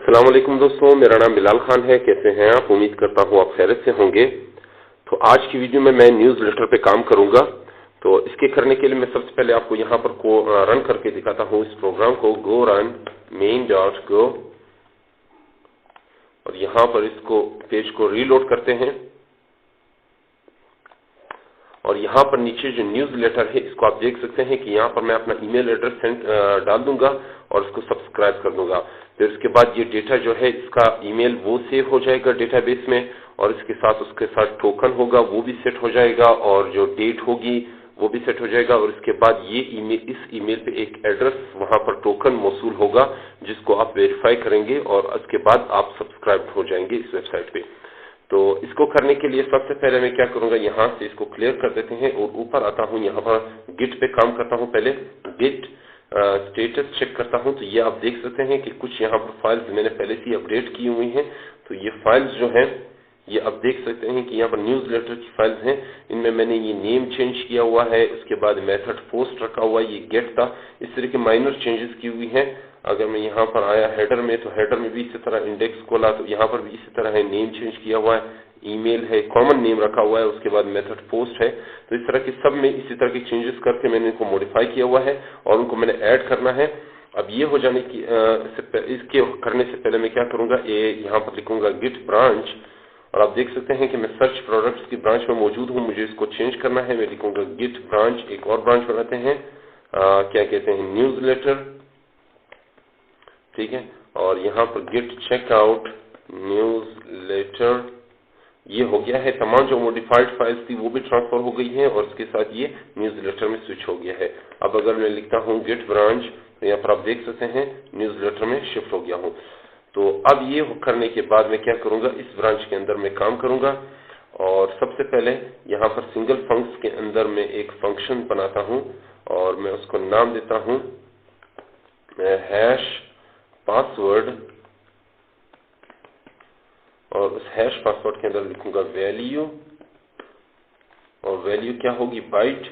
अस्सलाम वालेकुम दोस्तों, मेरा नाम बिलाल खान है। कैसे हैं आप? उम्मीद करता हूँ आप खैरियत से होंगे। तो आज की वीडियो में मैं न्यूज़ लेटर पे काम करूंगा। तो इसके करने के लिए मैं सबसे पहले आपको यहाँ पर रन करके दिखाता हूँ इस प्रोग्राम को। गो रन main.go और यहाँ पर इसको पेज को रीलोड करते हैं और यहाँ पर नीचे जो न्यूज़ लेटर है इसको आप देख सकते हैं कि यहाँ पर मैं अपना ईमेल एड्रेस डाल दूंगा और इसको सब्सक्राइब कर दूंगा। फिर इसके बाद ये डेटा जो है इसका ईमेल वो सेव हो जाएगा डेटाबेस में और उसके साथ टोकन होगा वो भी सेट हो जाएगा और जो डेट होगी वो भी सेट हो जाएगा। और इसके बाद ये इस ईमेल पे एक एड्रेस वहां पर टोकन मौसूल होगा जिसको आप वेरीफाई करेंगे और उसके बाद आप सब्सक्राइब हो जाएंगे इस वेबसाइट पे। तो इसको करने के लिए सबसे पहले मैं क्या करूंगा, यहाँ से इसको क्लियर कर देते हैं और ऊपर आता हूँ। यहाँ पर गिट पे काम करता हूँ। पहले गिट स्टेटस चेक करता हूँ। तो ये आप देख सकते हैं कि कुछ यहाँ पर फाइल्स मैंने पहले से अपडेट की हुई हैं। तो ये फाइल्स जो हैं ये आप देख सकते हैं कि यहाँ पर न्यूज़ लेटर की फाइल्स हैं। इनमें मैंने ये नेम चेंज किया हुआ है, उसके बाद मेथड पोस्ट रखा हुआ है, ये गेट था, इस तरह के माइनर चेंजेस की हुई हैं। अगर मैं यहाँ पर आया हेडर में तो हेडर में भी इसी तरह इंडेक्स खोला तो यहाँ पर भी इसी तरह है, नेम चेंज किया हुआ है, ईमेल है, कॉमन नेम रखा हुआ है, उसके बाद मेथड पोस्ट है। तो इस तरह के सब में इसी तरह के चेंजेस करके मैंने इनको मॉडिफाई किया हुआ है और उनको मैंने ऐड करना है। अब ये हो जाने की इसके करने से पहले मैं क्या करूंगा, ये यहाँ पर लिखूंगा गिट ब्रांच और आप देख सकते हैं कि मैं सर्च प्रोडक्ट्स की ब्रांच में मौजूद हूँ। मुझे इसको चेंज करना है। मैं लिखूंगा गिट ब्रांच, एक और ब्रांच बनाते हैं, क्या कहते हैं, न्यूज़ लेटर, ठीक है। और यहाँ पर गिट चेकआउट न्यूज़ लेटर, ये हो गया है। तमाम जो मॉडिफाइड फाइल्स थी वो भी ट्रांसफर हो गई हैं और इसके साथ ये न्यूज़ लेटर में स्विच हो गया है। अब अगर मैं लिखता हूँ गिट ब्रांच तो यहाँ पर आप देख सकते हैं न्यूज़ लेटर में शिफ्ट हो गया हूँ। तो अब ये करने के बाद मैं क्या करूंगा, इस ब्रांच के अंदर मैं काम करूंगा और सबसे पहले यहाँ पर सिंगल फंक्स के अंदर मैं एक फंक्शन बनाता हूँ और मैं उसको नाम देता हूँ हैश पासवर्ड और उस हैश पासवर्ड के अंदर लिखूंगा वैल्यू और वैल्यू क्या होगी, बाइट,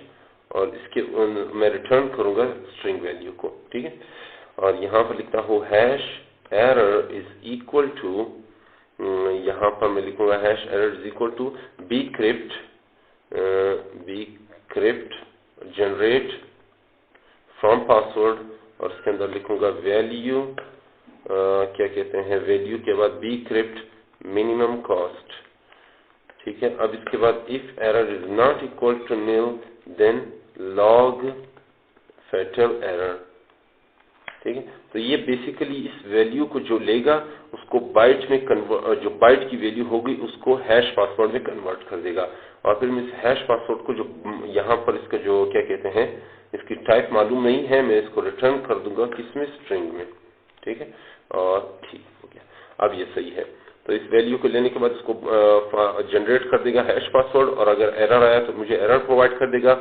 और इसके मैं रिटर्न करूंगा स्ट्रिंग वैल्यू को, ठीक है। और यहाँ पर लिखता हूँ hash error is equal to, यहाँ पर मैं लिखूंगा hash error is equal to bcrypt generate from password और इसके अंदर लिखूंगा वैल्यू, क्या कहते हैं, वैल्यू के बाद बी क्रिप्ट मिनिमम कॉस्ट, ठीक है। अब इसके बाद if error is not equal to nil then log fatal error, ठीक है। तो ये बेसिकली इस वैल्यू को जो लेगा उसको बाइट में जो बाइट की वैल्यू होगी उसको हैश पासवर्ड में कन्वर्ट कर देगा और फिर मैं इस हैश पासवर्ड को जो यहाँ पर इसका जो क्या कहते हैं, इसकी टाइप मालूम नहीं है, मैं इसको रिटर्न कर दूंगा किसमें, स्ट्रिंग में, ठीक है। और ठीक हो गया, अब ये सही है। तो इस वैल्यू को लेने के बाद इसको जनरेट कर देगा हैश पासवर्ड और अगर एरर आया तो मुझे एरर प्रोवाइड कर देगा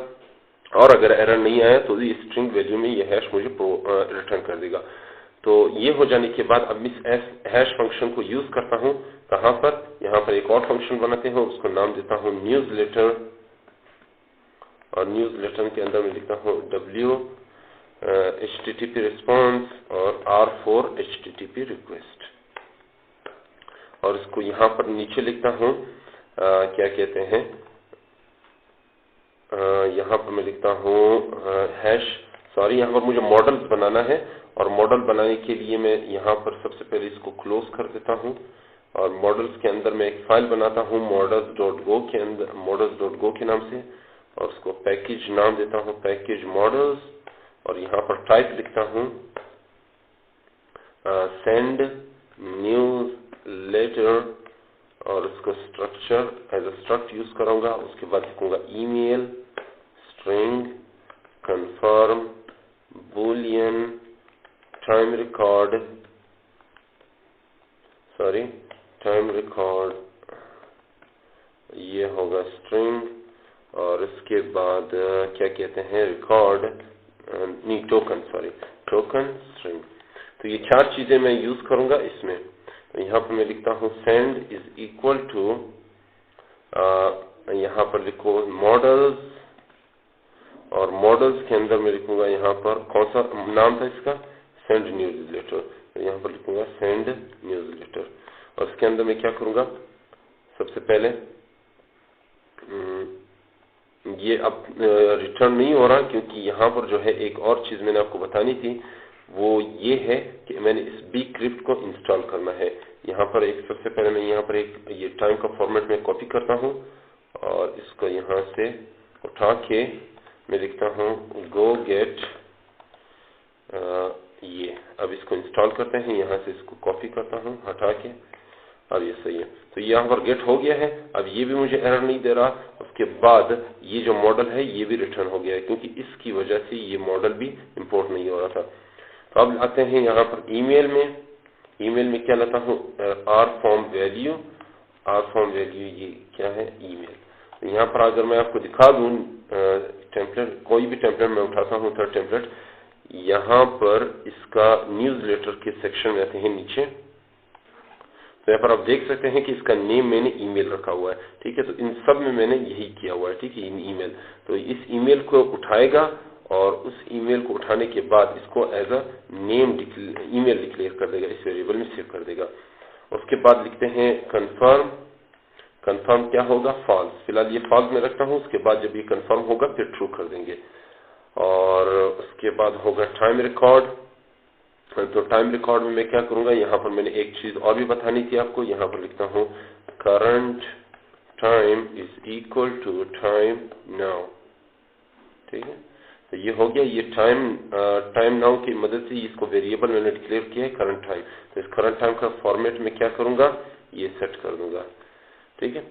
और अगर एरर नहीं आया तो ये स्ट्रिंग वैल्यू में ये हैश मुझे रिटर्न कर देगा। तो ये हो जाने के बाद अब इस हैश फंक्शन को यूज करता हूँ कहाँ पर, यहाँ पर एक और फंक्शन बनाते हैं, उसको नाम देता हूँ न्यूज़ लेटर और न्यूज़ लेटर के अंदर मैं लिखता हूँ w http रिस्पॉन्स और r4 http रिक्वेस्ट और इसको यहाँ पर नीचे लिखता हूँ क्या कहते हैं, यहाँ पर मैं लिखता हूँ यहाँ पर मुझे मॉडल्स बनाना है और मॉडल बनाने के लिए मैं यहाँ पर सबसे पहले इसको क्लोज कर देता हूँ और मॉडल्स के अंदर मैं एक फाइल बनाता हूँ models.go के अंदर, models.go के नाम से, और उसको पैकेज नाम देता हूँ पैकेज मॉडल्स और यहाँ पर टाइप लिखता हूँ सेंड न्यूज़ लेटर और उसको structure as a struct use करूंगा। उसके बाद लिखूंगा email string confirm boolean time record, ये होगा स्ट्रिंग और इसके बाद क्या कहते हैं, रिकॉर्ड नहीं टोकन स्ट्रिंग। तो ये 4 चीजें मैं यूज करूंगा इसमें। तो यहाँ पर मैं लिखता हूँ सेंड इज इक्वल टू, यहाँ पर लिखो मॉडल्स और मॉडल्स के अंदर मैं लिखूंगा यहाँ पर कौन सा नाम था इसका, सेंड न्यूज़ लेटर। तो यहाँ पर लिखूंगा सेंड न्यूज़लेटर और इसके अंदर मैं क्या करूंगा, सबसे पहले ये अब रिटर्न नहीं हो रहा क्योंकि यहाँ पर जो है एक और चीज मैंने आपको बतानी थी, वो ये है कि मैंने इस bcrypt को इंस्टॉल करना है। यहाँ पर एक सबसे पहले मैं यहाँ पर एक ये टाइम का फॉर्मेट में कॉपी करता हूँ और इसको यहाँ से उठा के मैं लिखता हूँ गो गेट, ये अब इसको इंस्टॉल करते हैं। यहाँ से इसको कॉपी करता हूँ हटा के और ये सही है। तो यहाँ पर गेट हो गया है। अब ये भी मुझे एरर नहीं दे रहा। उसके बाद ये जो मॉडल है ये भी रिटर्न हो गया है क्योंकि इसकी वजह से ये मॉडल भी इंपोर्ट नहीं हो रहा था। तो अब आते हैं यहाँ पर ईमेल में। ईमेल में क्या लाता हूँ, r form value. R form value ये क्या है, ईमेल। तो यहाँ पर अगर मैं आपको दिखा दूँ टेम्पलेट, कोई भी टेम्पलेट मैं उठाता हूँ, थर्ड टेम्पलेट, यहाँ पर इसका न्यूज़लेटर के सेक्शन में आते हैं नीचे। तो यहाँ पर आप देख सकते हैं कि इसका नेम मैंने ईमेल रखा हुआ है, ठीक है। तो इन सब में मैंने यही किया हुआ है, ठीक है, इन ईमेल। तो इस ईमेल को उठाएगा और उस ईमेल को उठाने के बाद इसको as a name email declare कर देगा, इस वेरिएबल में सेव कर देगा। उसके बाद लिखते हैं कंफर्म। कंफर्म क्या होगा, फॉल्स। फिलहाल ये फॉल्स में रखता हूँ। उसके बाद जब ये कंफर्म होगा फिर ट्रू कर देंगे। और उसके बाद होगा टाइम रिकॉर्ड। तो टाइम रिकॉर्ड में मैं क्या करूंगा, यहाँ पर मैंने एक चीज और भी बतानी थी आपको। यहाँ पर लिखता हूँ current time is equal to time now, ठीक है। तो ये हो गया। ये टाइम नाउ की मदद से इसको वेरिएबल मैंने डिक्लेयर किया है करंट टाइम। तो इस करंट टाइम का फॉर्मेट में क्या करूंगा, ये सेट कर दूंगा, ठीक है।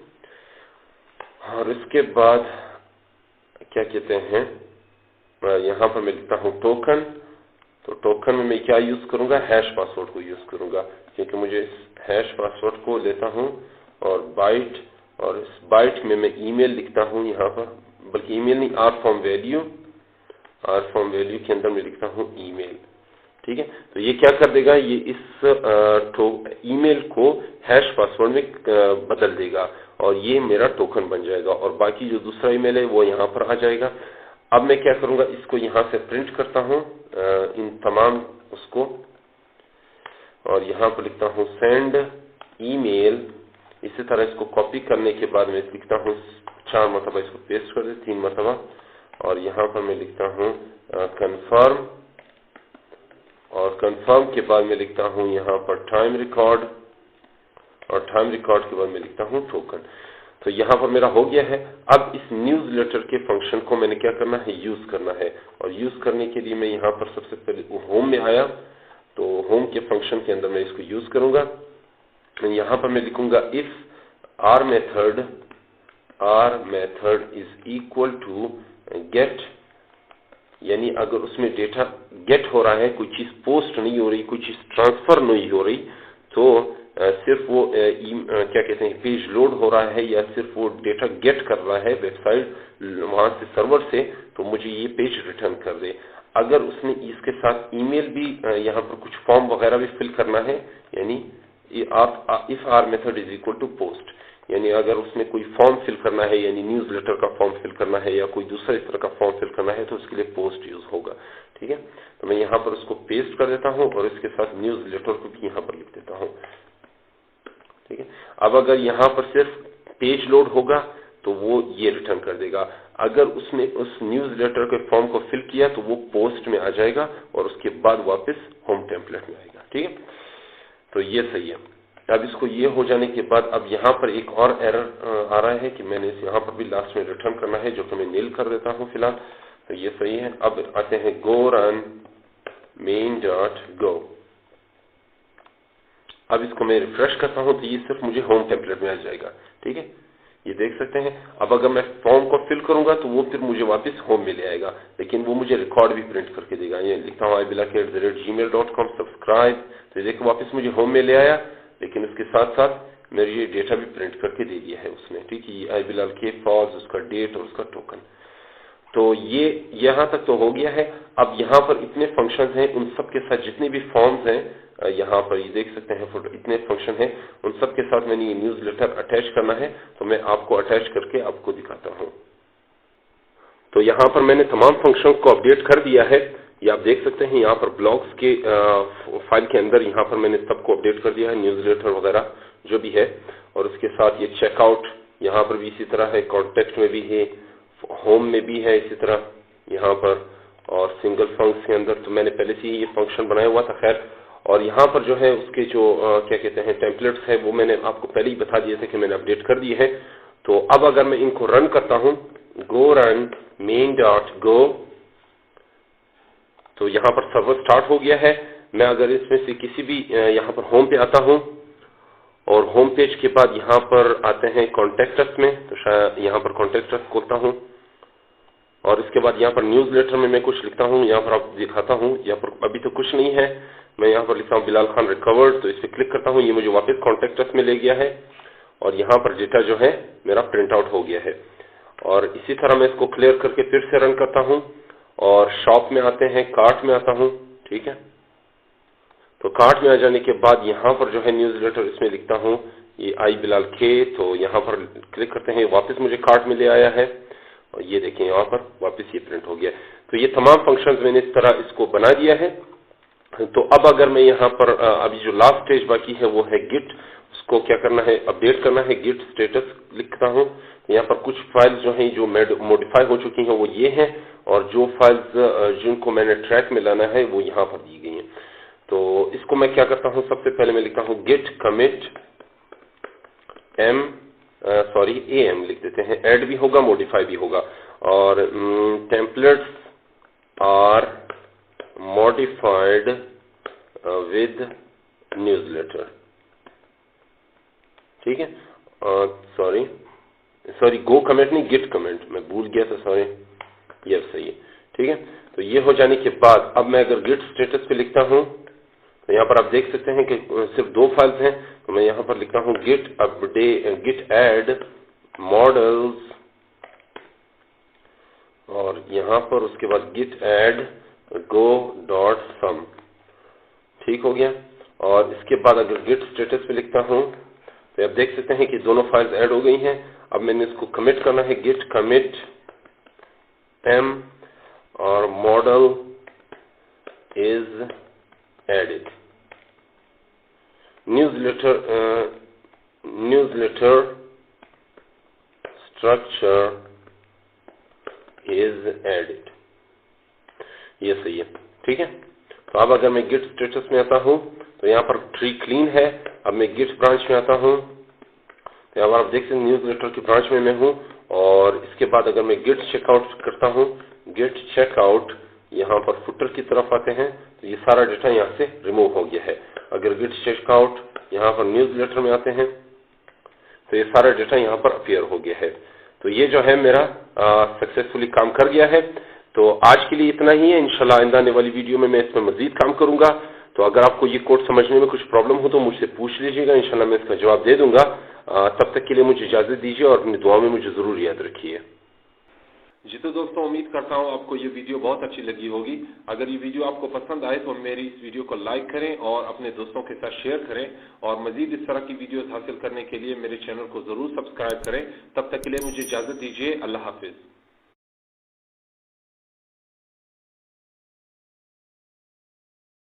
और इसके बाद क्या कहते हैं, यहाँ पर मैं लिखता हूँ टोकन। तो टोकन में मैं क्या यूज करूंगा, हैश पासवर्ड को यूज करूंगा क्योंकि मुझे इस हैश पासवर्ड को लेता हूं और बाइट, और इस बाइट में मैं ईमेल लिखता हूं यहाँ पर, बल्कि ईमेल नहीं, r form value. R form value के अंदर मैं लिखता हूं ईमेल, ठीक है। तो ये क्या कर देगा, ये इस ईमेल को हैश पासवर्ड में बदल देगा और ये मेरा टोकन बन जाएगा और बाकी जो दूसरा ईमेल है वो यहाँ पर आ जाएगा। अब मैं क्या करूंगा, इसको यहाँ से प्रिंट करता हूँ इन तमाम उसको, और यहाँ पर लिखता हूँ सेंड ईमेल। इसी तरह इसको कॉपी करने के बाद मैं लिखता हूँ 4 मरतबा, इसको पेस्ट कर दे 3 मरतबा, और यहाँ पर मैं लिखता हूँ कंफर्म, और कंफर्म के बाद मैं लिखता हूँ यहाँ पर टाइम रिकॉर्ड, और टाइम रिकॉर्ड के बाद मैं लिखता हूँ टोकन। तो यहाँ पर मेरा हो गया है। अब इस न्यूज़लेटर के फंक्शन को मैंने क्या करना है, यूज करना है। और यूज करने के लिए मैं यहाँ पर सबसे पहले होम में आया, तो होम के फंक्शन के अंदर मैं इसको यूज करूंगा। यहाँ पर मैं लिखूंगा if r method is equal to get, यानी अगर उसमें डेटा गेट हो रहा है, कोई चीज पोस्ट नहीं हो रही, कोई चीज ट्रांसफर नहीं हो रही, तो सिर्फ वो क्या कहते हैं पेज लोड हो रहा है या सिर्फ वो डेटा गेट कर रहा है वेबसाइट वहां से सर्वर से, तो मुझे ये पेज रिटर्न कर दे। अगर उसने इसके साथ ईमेल भी यहाँ पर कुछ फॉर्म वगैरह भी फिल करना है, यानी if r method is equal to post, यानी अगर उसने कोई फॉर्म फिल करना है, यानी न्यूज़लेटर का फॉर्म फिल करना है या कोई दूसरा इस तरह का फॉर्म फिल करना है, तो उसके लिए पोस्ट यूज होगा, ठीक है। तो मैं यहाँ पर उसको पेस्ट कर देता हूँ और इसके साथ न्यूज़लेटर को भी यहाँ पर लिख देता हूँ, ठीक है। अब अगर यहाँ पर सिर्फ पेज लोड होगा तो वो ये रिटर्न कर देगा। अगर उसने उस न्यूज़लेटर के फॉर्म को फिल किया तो वो पोस्ट में आ जाएगा और उसके बाद वापस होम टेम्पलेट में आएगा, ठीक है। तो ये सही है। अब इसको ये हो जाने के बाद अब यहाँ पर एक और एरर आ रहा है कि मैंने इस यहाँ पर भी लास्ट में रिटर्न करना है, जो कि मैं नील कर देता हूँ फिलहाल। तो ये सही है। अब आते हैं गो रन main.go। अब इसको मैं रिफ्रेश करता हूं तो ये सिर्फ मुझे होम टेम्पलेट में आ जाएगा, ठीक है, ये देख सकते हैं। अब अगर मैं फॉर्म को फिल करूंगा तो वो फिर मुझे वापस होम में ले आएगा, लेकिन वो मुझे रिकॉर्ड भी प्रिंट करके देगा। ये लिखता हूँ ibilak@gmail.com सब्सक्राइब, तो देखो वापस मुझे होम में ले आया, लेकिन उसके साथ साथ मेरे ये डेटा भी प्रिंट करके दे दिया है उसने, ठीक है। ibilak फॉल्स, उसका डेट और उसका टोकन। तो ये यहाँ तक तो हो गया है। अब यहाँ पर इतने फंक्शंस हैं, उन सब के साथ जितने भी फॉर्म्स हैं यहाँ पर ये देख सकते हैं, इतने फंक्शन हैं, उन सब के साथ मैंने ये न्यूज़लेटर अटैच करना है। तो मैं आपको अटैच करके आपको दिखाता हूँ। तो यहाँ पर मैंने तमाम फंक्शन को अपडेट कर दिया है। ये आप देख सकते हैं यहाँ पर ब्लॉग्स के फाइल के अंदर यहाँ पर मैंने सबको अपडेट कर दिया है, न्यूज़लेटर वगैरह जो भी है। और उसके साथ ये चेकआउट यहाँ पर भी इसी तरह है, कॉन्टेक्ट में भी है, होम में भी है इसी तरह यहाँ पर, और सिंगल फंक्स के अंदर तो मैंने पहले से ही ये फंक्शन बनाया हुआ था खैर। और यहाँ पर जो है उसके जो क्या कहते हैं टेम्पलेट्स है वो मैंने आपको पहले ही बता दिए थे कि मैंने अपडेट कर दिए हैं। तो अब अगर मैं इनको रन करता हूँ, गो रन main.go, तो यहाँ पर सर्वर स्टार्ट हो गया है। मैं अगर इसमें से किसी भी यहाँ पर होम पे आता हूँ और होम पेज के बाद यहाँ पर आते हैं कॉन्टेक्ट अस में, तो शायद यहाँ पर कॉन्टेक्ट अस खोलता हूँ और इसके बाद यहाँ पर न्यूज़लेटर में मैं कुछ लिखता हूँ, यहाँ पर आपको दिखाता हूँ। यहाँ पर अभी तो कुछ नहीं है, मैं यहाँ पर लिखता हूँ बिलाल खान रिकवर्ड, तो इस पर क्लिक करता हूँ, ये मुझे वापस कॉन्टेक्ट अस में ले गया है और यहाँ पर डेटा जो है मेरा प्रिंट आउट हो गया है। और इसी तरह मैं इसको क्लियर करके फिर से रन करता हूँ और शॉप में आते हैं, कार्ट में आता हूँ, ठीक है। तो कार्ट में आ जाने के बाद यहाँ पर जो है न्यूज़लेटर इसमें लिखता हूँ ये आई बिलाल के, तो यहाँ पर क्लिक करते हैं, वापस मुझे कार्ट में ले आया है और ये देखें यहाँ पर वापस ये प्रिंट हो गया। तो ये तमाम फंक्शंस मैंने इस तरह इसको बना दिया है। तो अब अगर मैं यहाँ पर अभी जो लास्ट स्टेज बाकी है वो है गिट, उसको क्या करना है, अपडेट करना है। गिट स्टेटस लिखता हूँ, यहाँ पर कुछ फाइल्स जो हैं जो मॉडिफाई हो चुकी हैं वो ये हैं, और जो फाइल्स जिनको मैंने ट्रैक में लाना है वो यहाँ पर दी गई हैं। तो इसको मैं क्या करता हूँ, सबसे पहले मैं लिखता हूँ गिट कमिट एम लिख देते हैं, ऐड भी होगा मॉडिफाई भी होगा, और templates are modified with newsletter, ठीक है। सॉरी गो कमेंट नहीं, गिट कमेंट, मैं भूल गया था, सॉरी, ये सही है, ठीक है। तो ये हो जाने के बाद अब मैं अगर गिट स्टेटस पे लिखता हूँ तो यहाँ पर आप देख सकते हैं कि सिर्फ 2 फाइल्स हैं, तो मैं यहाँ पर लिखता हूँ git update, git add models, और यहाँ पर उसके बाद गिट ऐड go.sum, ठीक हो गया। और इसके बाद अगर गिट स्टेटस पे लिखता हूँ तो आप देख सकते हैं कि दोनों फाइल्स ऐड हो गई हैं। अब मैंने इसको कमिट करना है, गिट कमिट m और model is added, newsletter structure is added, ये सही है, ठीक है। तो अब अगर मैं गिट स्टेटस में आता हूँ तो यहाँ पर ट्री क्लीन है। अब मैं गिट ब्रांच में आता हूँ तो यहाँ पर आप देख सकते हैं न्यूज़लेटर की ब्रांच में मैं हूँ, और इसके बाद अगर मैं गिट चेकआउट करता हूँ, गिट चेकआउट, यहाँ पर फुटर की तरफ आते हैं तो ये सारा डेटा यहाँ से रिमूव हो गया है। अगर गिट चेकआउट यहाँ पर न्यूज़लेटर में आते हैं तो ये सारा डेटा यहाँ पर अपीयर हो गया है। तो ये जो है मेरा सक्सेसफुली काम कर गया है। तो आज के लिए इतना ही है, इंशाल्लाह आइंदा आने वाली वीडियो में मैं इसमें मजीद काम करूंगा। तो अगर आपको ये कोड समझने में कुछ प्रॉब्लम हो तो मुझसे पूछ लीजिएगा, इंशाल्लाह मैं इसका जवाब दे दूंगा। तब तक के लिए मुझे इजाजत दीजिए और अपनी दुआ में मुझे जरूर याद रखिए। जी तो दोस्तों, उम्मीद करता हूँ आपको ये वीडियो बहुत अच्छी लगी होगी। अगर ये वीडियो आपको पसंद आए तो मेरी इस वीडियो को लाइक करें और अपने दोस्तों के साथ शेयर करें, और मजीद इस तरह की वीडियोस हासिल करने के लिए मेरे चैनल को जरूर सब्सक्राइब करें। तब तक के लिए मुझे इजाजत दीजिए, अल्लाह हाफिज।